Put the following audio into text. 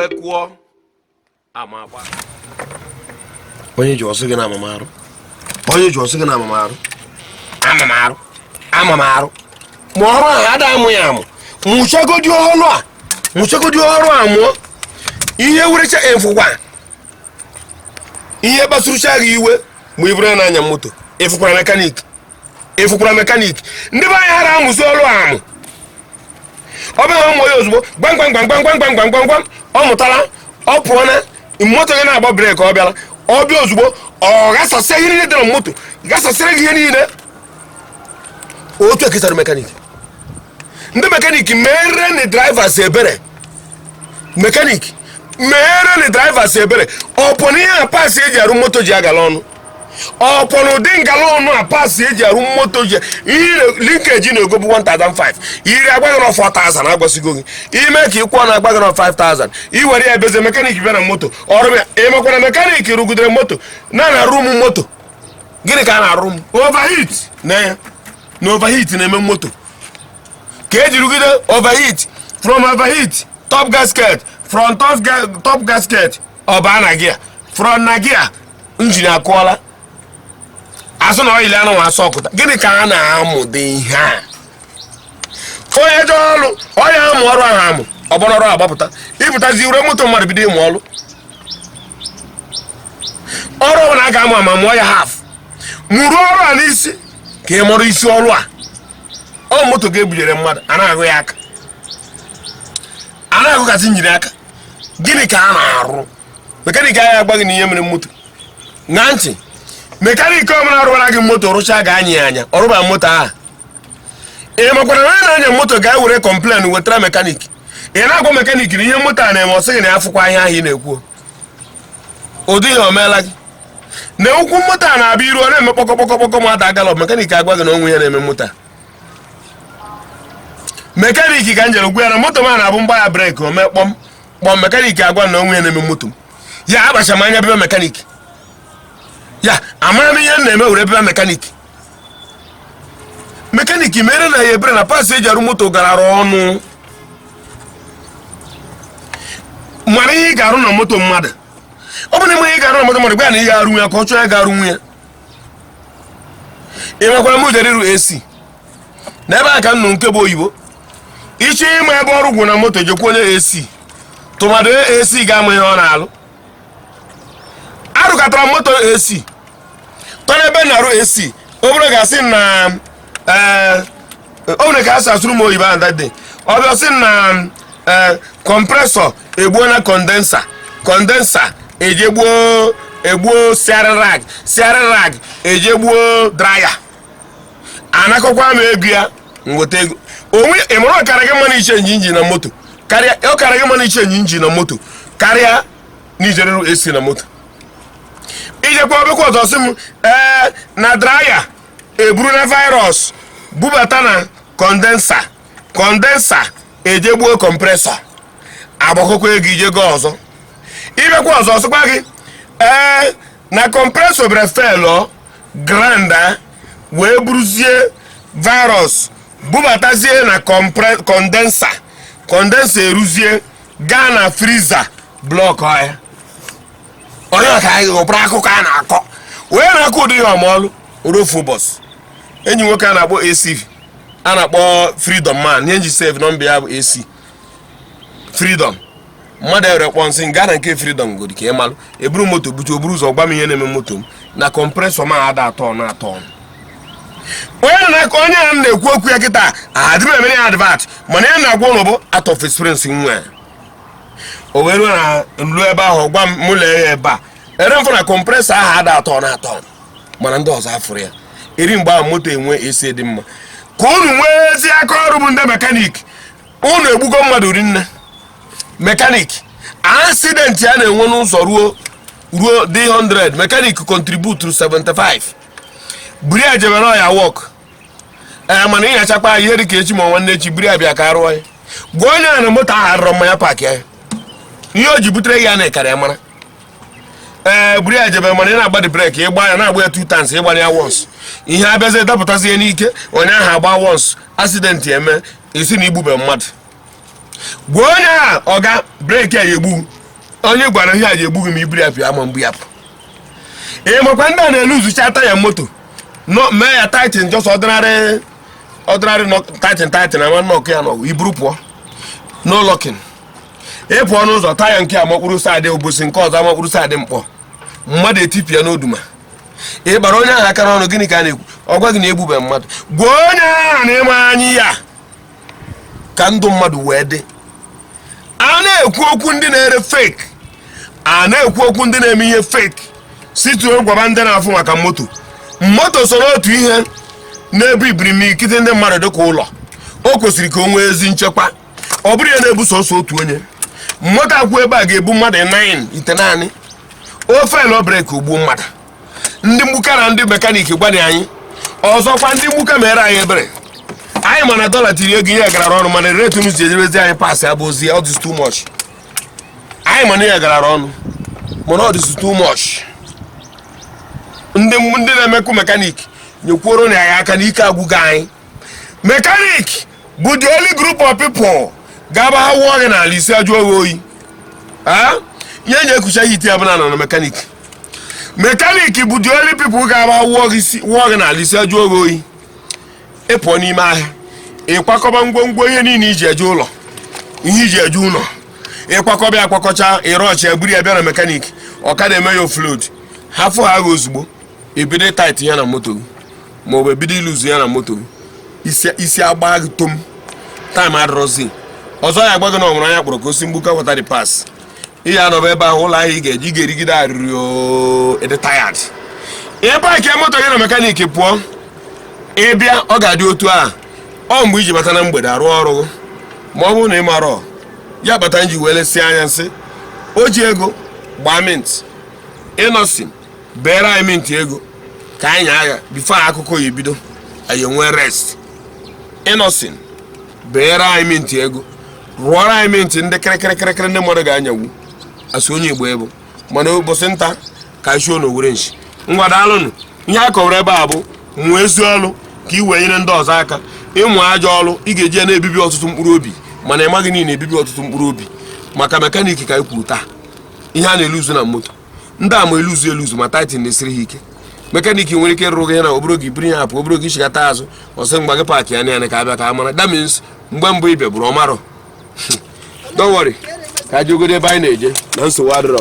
egbe kụọ amagba onye ji ọsị gị na amamarụ onye ji ọsị gị na amamarụ ma ọrụ ahụ ada amụ ya amụ nwụchagodi ọrụ a mụọ ihe werecha efụkwa ihe kpasurucha gị iwe ma iburu n'anya moto efukwara mekanik ndị be anyị hara amụzi ọrụ amụ ọ bụghị ụmụ ya ozugbo gbamgbamgbamgbamgbamgbamgbam ọ mụtara ọ pụọ na moto gị na-agba breki ọ bịala ọ bịa ozugbo ọ gasasịa ihe niile dị na moto gasasịra gị ihe niile otu ekesara mekanik ndị mekanik mere na drivers ebere ọpọnụ ihe a pasị eji arụ moto ji agala ọnụ ọpọnụ ụdị ngala ọnụ a pasị eji arụ moto ji ihe linkeji na-egobu 1005 iri agbaghị na 4000 agbasigo gị ime ka ịkwụọ na agbaghị na 5000 iwere ya ebeze mekanik bịa na moto ọrụ ya emekwara mekanik rụgidere moto na-arụ m moto gịnị ka a na-arụ m overheat na overheat na-eme moto ka eji rụgide overheat from overheat top gasket from top gasket ọ baa na gia from na gia injin akụọla asụ na ọyịlị anụ asọ ọkụta gịnị ka a na-amụde ihe a onye je ọrụ onye amụ ọrụ ahụ amụ ọgbọnọrụ agbapụta ịpụtazi ure moto mmadụ bido ịmụ ọrụ ọbụla a ga-amụ ama mụọ ya haf mụrụ ọrụ a n'isi ka ị mụrụ isi ọrụ a ọ moto ga-ebunyere mmadụ a na-ahụ ya aka a na-ahụgasị njiri aka gịnị ka a na-arụ mekanik anyị agbaghị na ihe mere moto na ntị mekanik ọbụla rụbara gị moto rụcha ga-anya ya anya ọrụba moto ahụ ị makwara na onye na-anya moto ga-ewere kọmplen wetara mekanik ị na-agwa mekanik na ihe moto a na-eme ọ sị gị na ya fụkwa ihe ahụ ị na-ekwu ụdị ihe o meela gị na ụkwụ moto a na-abịa iru ọ na-eme kpọkọkpọkọkpọkọ ma ada galọp mekanik agwa gị na onwe ya na-eme moto a mekanik ka njere gwa ya na moto ma na-abụ mgba ya breki o mee kpọm mekanik agwa na onwe ya na-eme moto ya agbacha m anya bịa mekanik ya amara m ihe m na-eme were bịa mekanik mere na ya ebere na pasị eji arụ moto gara ọnụ mara ihe ị ga-arụ na moto mmadụ ọ bụ na ihe ị ga-arụ na moto mmadụ gwa na ị ga-arụ ya ka ọ chọọ ya ga-arụ nwunye ị makwara m jere iru AC na ebe a ka m nụ nke bụ oyibo iche ịma ebe ọrụ gwụ na moto jekwa onye AC tụmadụ AC ga-ama ihe ọ na-alụ arụkọtara moto AC tọrọ ebe na-arụ AC obere ga-asị na obere ka asị asụrụ m oyibo ahụ dị ọ bịa sị na kọmpresọ egbuo na kondensa egbuo siarị rag ejegbuo draya anakọkwa m ego ya nweta ego onwe ịmụrụ ọkara gị mmanụ iche injin na moto karịa ọkara gị mmanụ iche injin na moto karịa n'ijereru AC na moto ijekwa ọbịkwa ọzọ sị m na draya eburu na virus bubata na kondensa ejegbuo kọmpresọ agbakọkwa ego ijego ọzọ ibekwa ọzọ sịkwa gị na kọmpresọ bere felụ granda wee buruzie virus bubatazie na kondensa eruzie gaa na friza blọk ọya onye ọka anyị ụbụrụ akụkọ a na-akọ wee na-akọ ụdị ihe ọmọlụ rofu bọs enyi nwoke a na-akpọ AC a na-akpọ Freedom man ihe nji save nọmba ya bụ AC Freedom mmadụ ewere kpọ nsị gaa na nke Freedom godi ka ị malụ eburu moto bute oburu ụzọ gwa m ihe na-eme moto m na kọmpresọ ma ada atọ na atọ onye a na-ekwu okwu ya kịta adị m emere ya advat mana ya na-agwa ụlọ bụ out of experience nwa o wee ruo na nlu ebe ahụ gwa m lee ya ebe a ere mfụ na kọmpresọ ahụ ada atọ na atọ mana ndị ọzọ afụrụ ya eri mgbe ahụ moto enwe esi dị mma ka unu nwee ezi aka ọrụ bụ ndị mekanik unu egbugo mmadụ rinne mekanik accident ya na-enwe n'ụzọ ruo dị 100 mekanik contribute 75 buri a jebere ya wọk mana ịnyachakwa ihe dị ka echi ma nwanne echi buri abịa ka arụọ ya gwa onye a na moto ahụ arụrọ mmanya paakị ya ihe o ji butere ya na-ekara ya mara buri a jebere mana ị na-agba breki ịgba ya na-agba ya 2 times ịgbara ya once ihe abịazi dapụtazi ya n'ike onye ahụ agba once accident eme esi na igbube mmadụ gwa onye a ọga breki a egbu onye gwara ihe a ji egbu gị ma iburu ya pịa ama mgbu ya pụ makwa ndị a na-eluzucha taya moto mee ya titan just ordinary titan ama nnọkụ ya n'ọgụ iburu pụọ no locking ịpụọ n'ụzọ taya nke a makpụrụ saadị obosi nke ọzọ amakpụrụ saadị mkpọ mmadụ etipịa n'oduma ịkpara onye ahụ aka n'ọnụ gịnị ka a na-ekwu ọgwa gị na-egbube mmadụ gwa onye ahụ na ịma anyị ya ka ndụ mmadụ wee dị a na-ekwu okwu ndị na-ere fake a na-ekwu okwu ndị na-eme ihe fake situo gwaba ndị na-afụ maka moto so n'otu ihe na-ebu ibirimikiti ndị mmadụ dịka ụlọ o kwesịrị ka o nwee ezi nchekwa ọ bụrụ ya na-ebu sọsọ otu onye moto akwụ ebe a ga-ebu mmadụ 9 ite naanị ofe elo breki ugbu mmadụ ndị mgbuka na ndị mekaniki gwanye anyị ọzọkwa ndị mgbuka mere anyị ebere anyị mana dọla tiri ego ihe garara ọnụ mana retu m ji ejebezi anyị pasị abụ ozi ọ dịs too much anyị mana ihe garara ọnụ mana ọ dịs too much ndị na-emekwu mekaniki nyekwuoro na ya aka n'ike agwụgo anyị mekanik bụ the only group of people ga-aba ha wụọ gị n'ala isi ajụ oge oyi ihe na-ekucha hiti ya bụla na mekaniki bụ the only people ga-aba wụọ gị n'ala isi ajụ oge oyi ịpụọ n'ime ahịa ịkwakọba ngwongwo ihe niile iji eje ụlọ ihe iji eje ụlọ ịkwakọba akwakọcha ịrọchi eburu ya bịa na mekaniki ọka na-eme ya ofload hafụ ha agha ozugbo ebido tait ya na moto gị maọbụ ebido iluzu ya na moto gị isi agba gị tom taịm adịrọzi ọzọ ya agba gị na ọmụrụ anya kpọrọ ka osi mgbuka weta dị pas ihe anọba ebe ahụ ụlọ ahịa ị ga-eji ga-erigide arịrị ede tayad ebe a ka moto gị na mekaniki pụọ ịbịa ọ ga-adị otu a ọ mgbe iji bata na mgbede arụ ọrụ ma ọ bụrụ na ị marọ ya bata nji wee lesi anya nsị o ji ego gbaa mint ịnọsin bere anyị mint ego ka anyị agha bifo akụkọ ya ebido anyị enwee rest ịnọsin bere anyị mint ego rụọrọ anyị mint ndị kịrịkịrịkịrịkịrị ndị mmadụ ga-anyanwu asị onye igbo ebo mana ụbọchị nta ka isi na owere nshi ngwa daalụnụ ihe a kọwara ebe a bụ mụọ ezi ọrụ ka ị wee nyere ndị ọzọ aka ịmụ ajọ ọrụ ị ga-eji na-ebibi ọtụtụ mkpụrụ obi mana ị maghị niile ebibi ọtụtụ mkpụrụ obi maka mekaniki ka ikwu taa ihe a na-eluzu na moto ndị a ma eluzu ma titan na-esiri ha ike mekaniki nwere ike rụrụ gị na oboro gị biri ya apụ oboro gị chigata azụ ọsị mgba gị paakị ya na ka abịa ka a mara that means mgbe mbụ ịbịa bụrụ ọmarọ don't worry ka ajọgodo ebe anyị na-eje na nsogbu adịrọ